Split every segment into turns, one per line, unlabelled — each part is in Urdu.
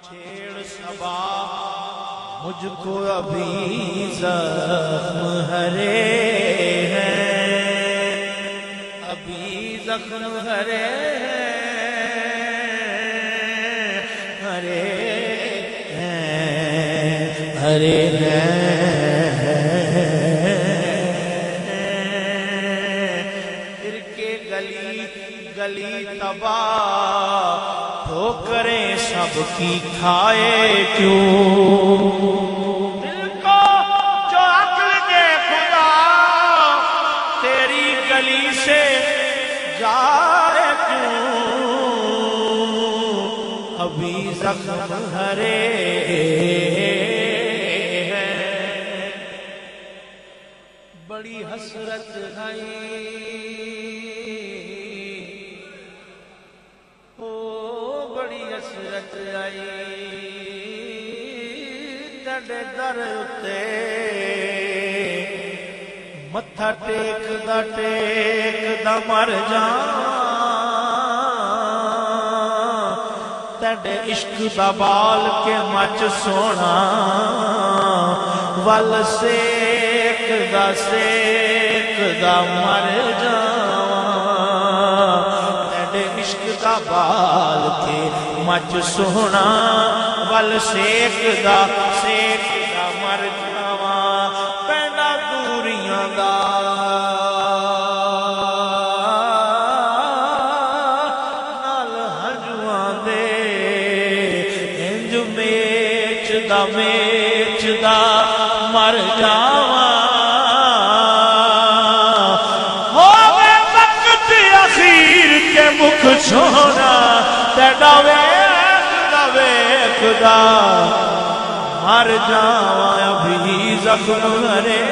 چھیڑ صبا مجھ کو ابھی زخم ہرے ہیں، ابھی زخم ہرے ہرے پھر کے گلی تباہ تو کریں سب کی کھائے کیوں، دل کو جو عقل دے خدا تیری گلی سے جائے کیوں، ابھی زخم ہرے ہیں، بڑی حسرت آئی حسرت آئی تڑے در اتے متھا ٹیک دا مر جان، تڑے عشق دا بال کے مچ سونا ول سیک دا مر جان، تڑے عشق دا بال کے مچ سونا ول سیک دا مر جاواں، پیندا دوریاں دا نال ہنجواں دے، انج میچ دا مر جاواں، ہووے وقت اخیر کے مکھ سونا تیڈا ویکھدا مر جاواں، ابھی زخم ہرے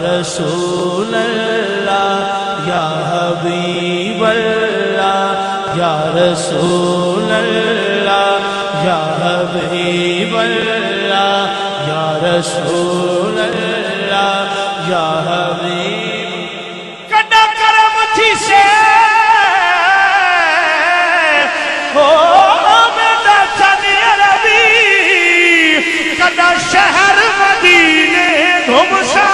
رسول اللہ یا حبیب اللہ یا رسول اللہ یا حبیب اللہ یا رسول اللہ یا حبیب، کڈا کرم تھی سے ہو میرا چن عربی، کڈا شہر مدینے گھمسا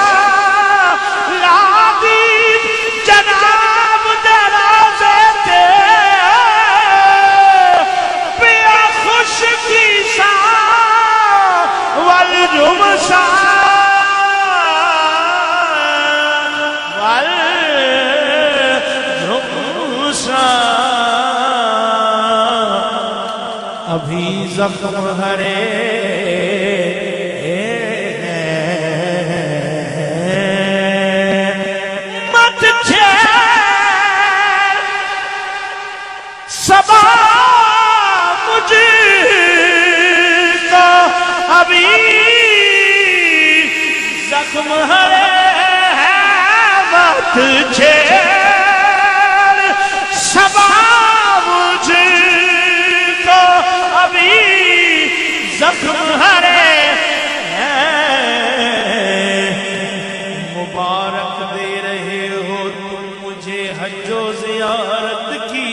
ابھی زخم ہرے مت چھیڑ صبا مجھ کو، ابھی زخم ہرے مت چھیڑ صبا مجھ کو، ابھی زخم ہرے مبارک دے رہے ہو تم مجھے حج و زیارت کی،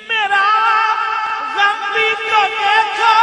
میرا غم بھی تو دیکھو،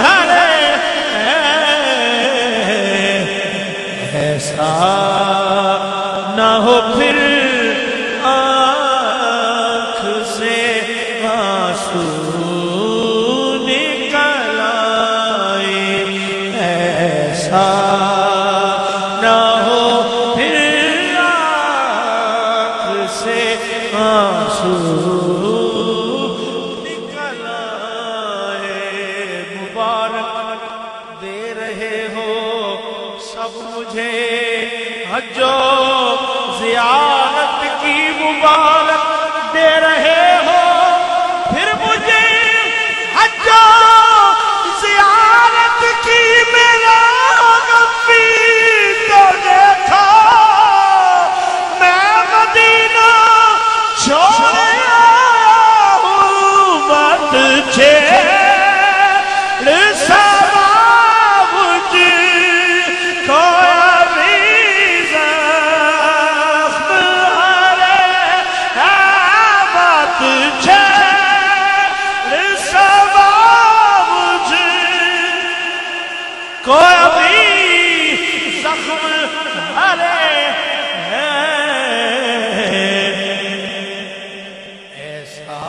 ہرے ایسا نہ ہو پھر آنکھ سے آنسو نکل آئے، ایسا نہ ہو پھر آنکھ سے آنسو نکل آئے۔ مبارک دے رہے ہو سب مجھے حج و زیارت کی، مبارک دے رہے ہو پھر مجھے حج و زیارت کی۔ میرا نبی تو دیکھا میں مدینہ چھوڑ آیا ہوں، مت چھیڑ سوا مجھ کو ابھی زخم ہرے، مت چھیڑ سوا مجھ کو ابھی زخم ہرے، ایسا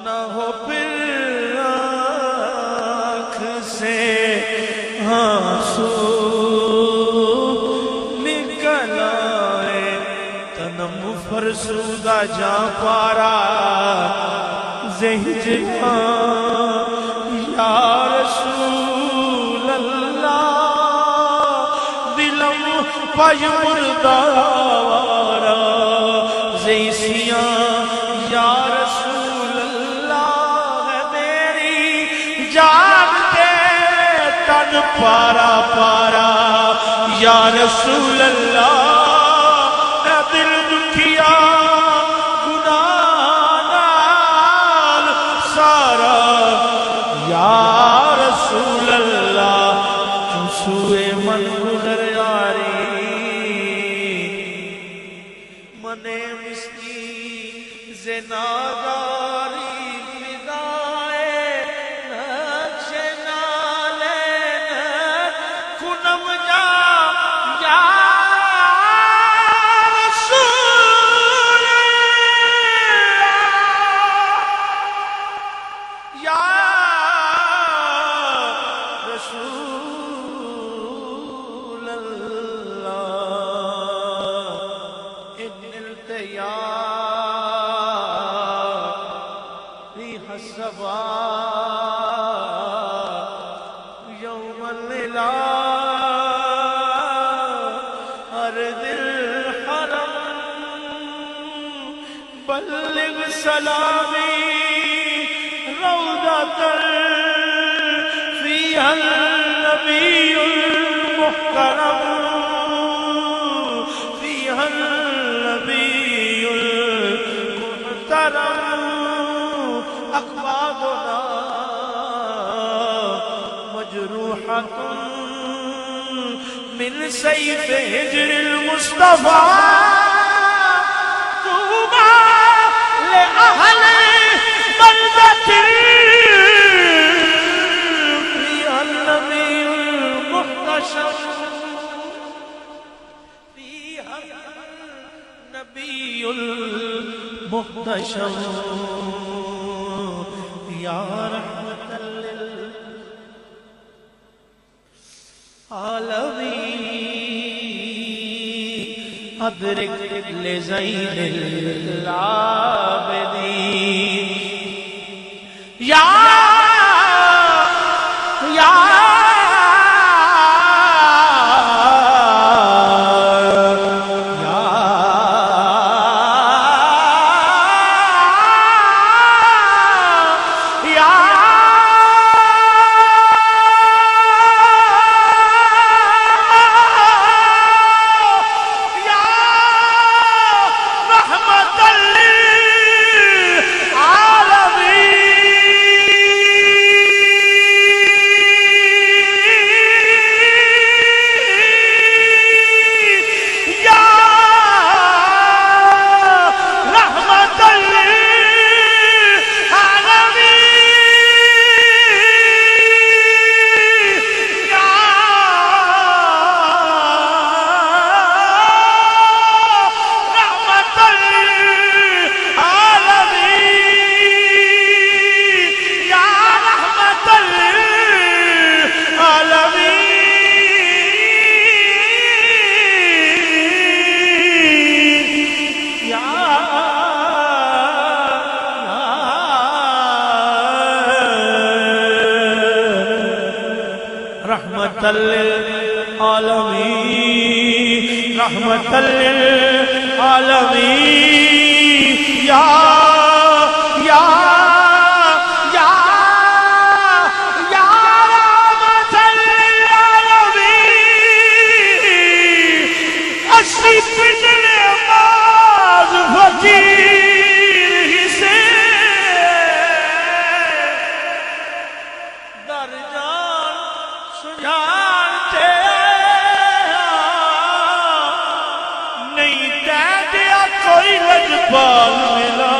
نہ ہو پھر آنکھ سے آنسو نکل آئے۔ تنم فرسودہ جاں پارا زہجان یا رسول اللہ، دلم پج مردہ وارا زیسیاں یا رسول اللہ، میری جان کے تن پارا پارا یا رسول اللہ، اے دل دکھیا گناہ نال سارا یا رسول اللہ، چوسوئے من گزر یاری منے مسکی زناگاری فدائے نقش نالے کنم جا یا رسول اللہ، یا رسول اللہ، ان التیا ریح الصبا یوم الليلہ ارض الحرم، بلغ سلامی روضة فيها النبي المحترم، فيها النبي المحترم، أكبادنا مجروحة من سيف هجر المصطفى، طوبى لأهل بلدة فيها النبي المحتشم، فيها النبي المحتشم، يا رحمة للعالمين، أدرك لزين العابدين، یا للعالمین رحمت للعالمین یا رحمت للعالمین اسی پنڈ نماز فقیر سے در جان سجانتے نہیں دیا کوئی لجپال ملا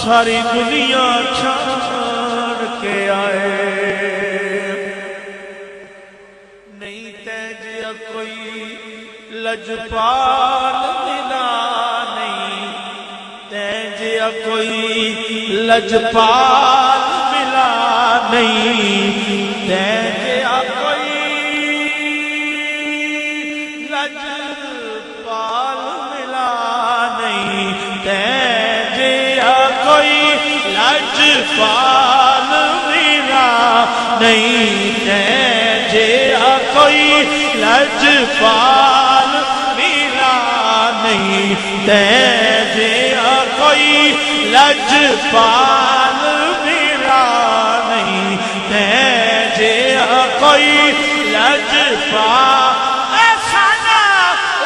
ساری دنیا چھاڑ کے آئے نہیں دیا کوئی لجپال ملا نہیں دیا کوئی لجپال ملا نہیں دیا کوئی لجپال ملا نہیں دیا کوئی لجپال ملا نہیں دیا کوئی لجپال ملا نہیں دیا کوئی لجپال ملا نہیں دیا کوئی لجپال ایسا نہ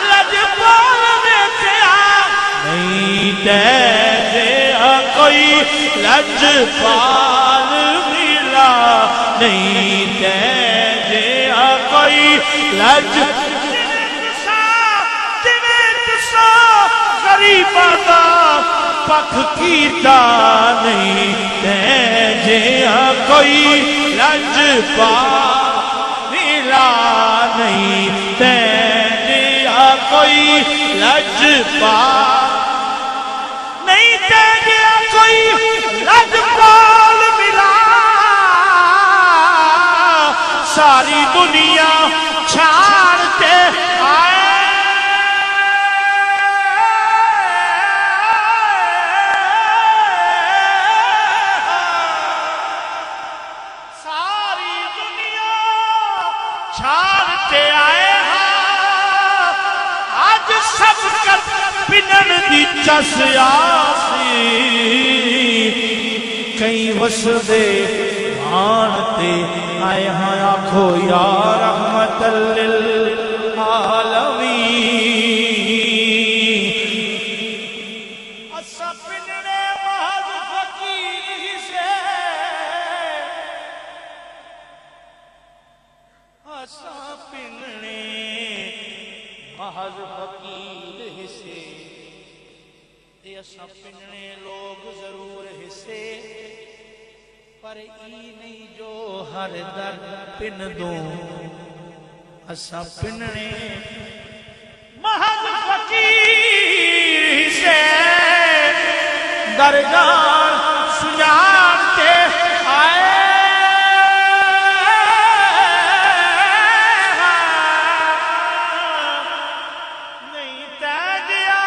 لجپال میں کیا نہیں دیا کوئی لجپال ملا نہیں دیا کوئی غریب پک کیتا نہیں دیا کوئی لجپال ملا نہیں دیا کوئی لجپال نہیں دیا کوئی لجپال ملا ساری دنیا چھاڑتے آئے ساری دنیا چھاڑتے آئے آج سب کر پنن دی چس آسی کئی وسدے آنتے آئے ہاں آنکھو یا رحمت للعالمین اسا پننے محض فقیر سے اسا پننے محض فقیر سے اسا پننے لوگ ضرور حصے پر ای نہیں جو ہر در پن دوں اسا پننے محض فقیر سے درگاہ سجانتے آئے نہیں دیا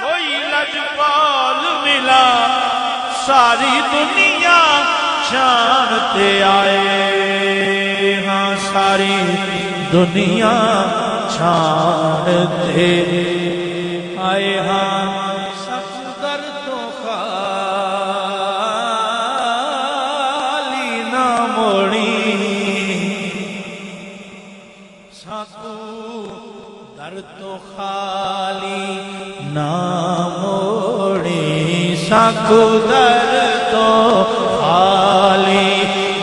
کوئی لجپال ملا ساری دنیا چھانتے آئے ہاں ساری دنیا چھانتے آئے ہاں سفر تو خالی نہ موڑی ساکو در تو خالی نہ موڑی ساکو در تو خالی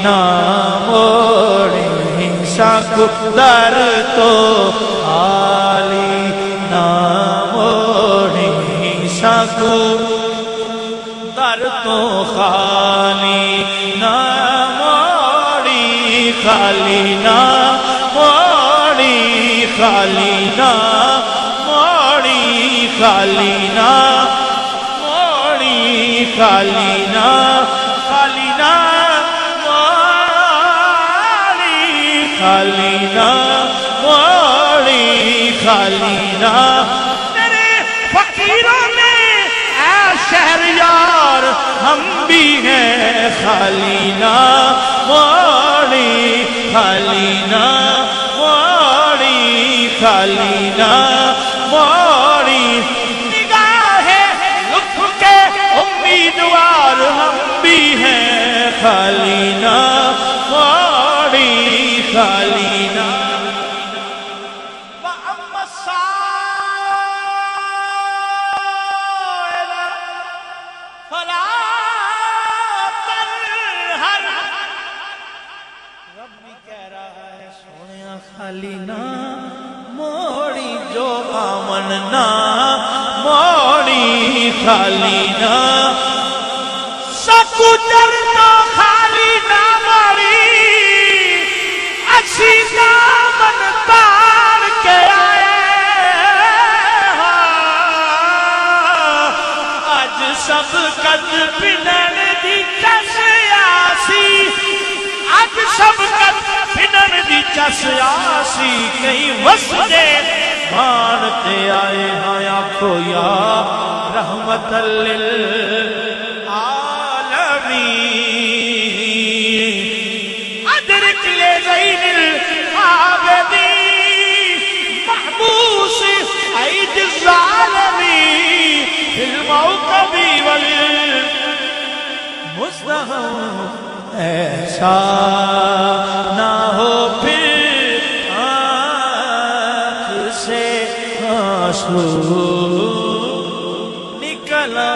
نہ موڑی ساکو در تو خالی نہ موڑی ساکو در تو خالی نہ موڑی خالی نہ موڑی خالی نہ موڑی خالی نہ موڑی خالی نہ خالی نہ خالی نہ موڑی خالی نہ تیرے فقیروں میں اے شہریار ہم بھی ہیں خالی نہ موڑی خالی نہ موڑی، خالی نہ موڑی، نگاہ لطف کے امیدوار ہم بھی ہیں، خالی نہ موڑی، خالی نہ خالی نہ موڑی، جو آمن نہ موڑی، خالی نہ سکوتر تو خالی نہ موڑی، اسی دامن تار کے آئے، اج سب قد پنن دی چس آسی، اج سب قد پنن دی چس آسی، کہیں وسدے مانتے آئے ہیں، آنکھو یا رحمت للعالمین، ادرک لے زین العابدین، محبوس عید الظالمین، فی الموقب والمزدحم، ایسا نہ ہو پھر آنکھ سے آنسو نکل آئے۔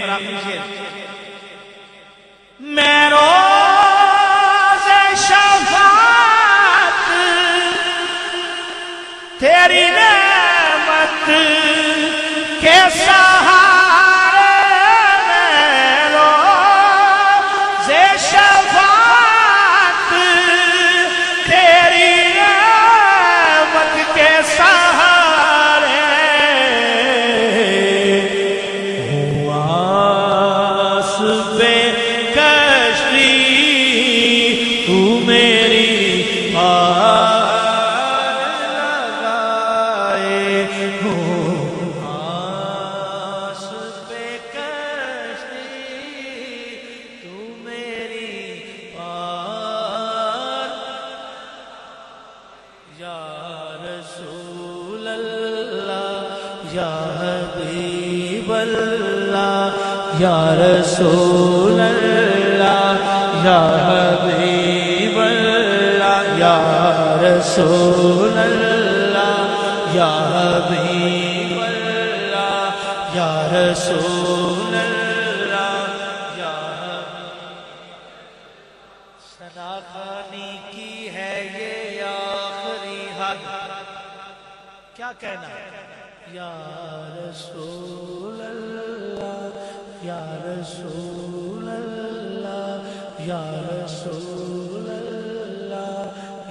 اور آخری شعر، میں روز شفاعت تیری نعمت کے سہارے، یا حبیب اللہ، یا رسول اللہ، یا حبیب اللہ، یا رسول اللہ، یا حبیب اللہ، یا رسول اللہ، یا ثنا خوانی کی ہے یہ آخری حد، کیا کہنا ہے؟ یا رسول اللہ، یا رسول اللہ، یا رسول اللہ،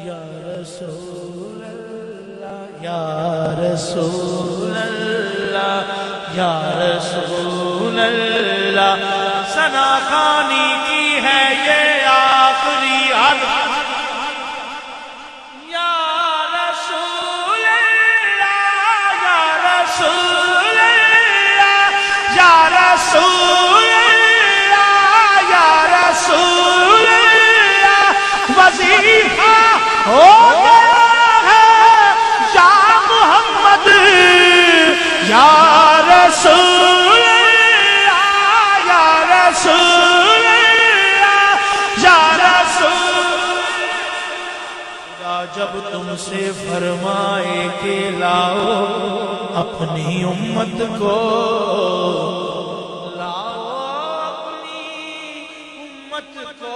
یا رسول اللہ، یا رسول اللہ، یا رسول اللہ، ثنا خوانی کی ہے یہ آخری حد، وظیفہ ہو گیا ہے یا محمد، یا رسول اللہ، یا رسول اللہ، یا رسول اللہ۔ جب تم سے فرمائے کہ لاؤ اپنی امت کو، لاؤ اپنی امت کو،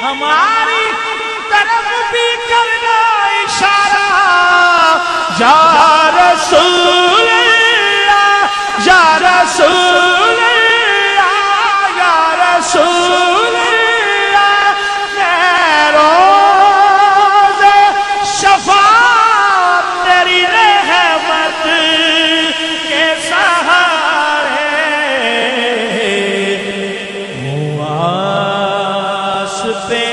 ہماری طرف بھی کرنا اشارہ، یا رسول اللہ، یا رسول اللہ، یا رسول اللہ، میں روز شفاعت تیری رحمت کے سہارے، پہ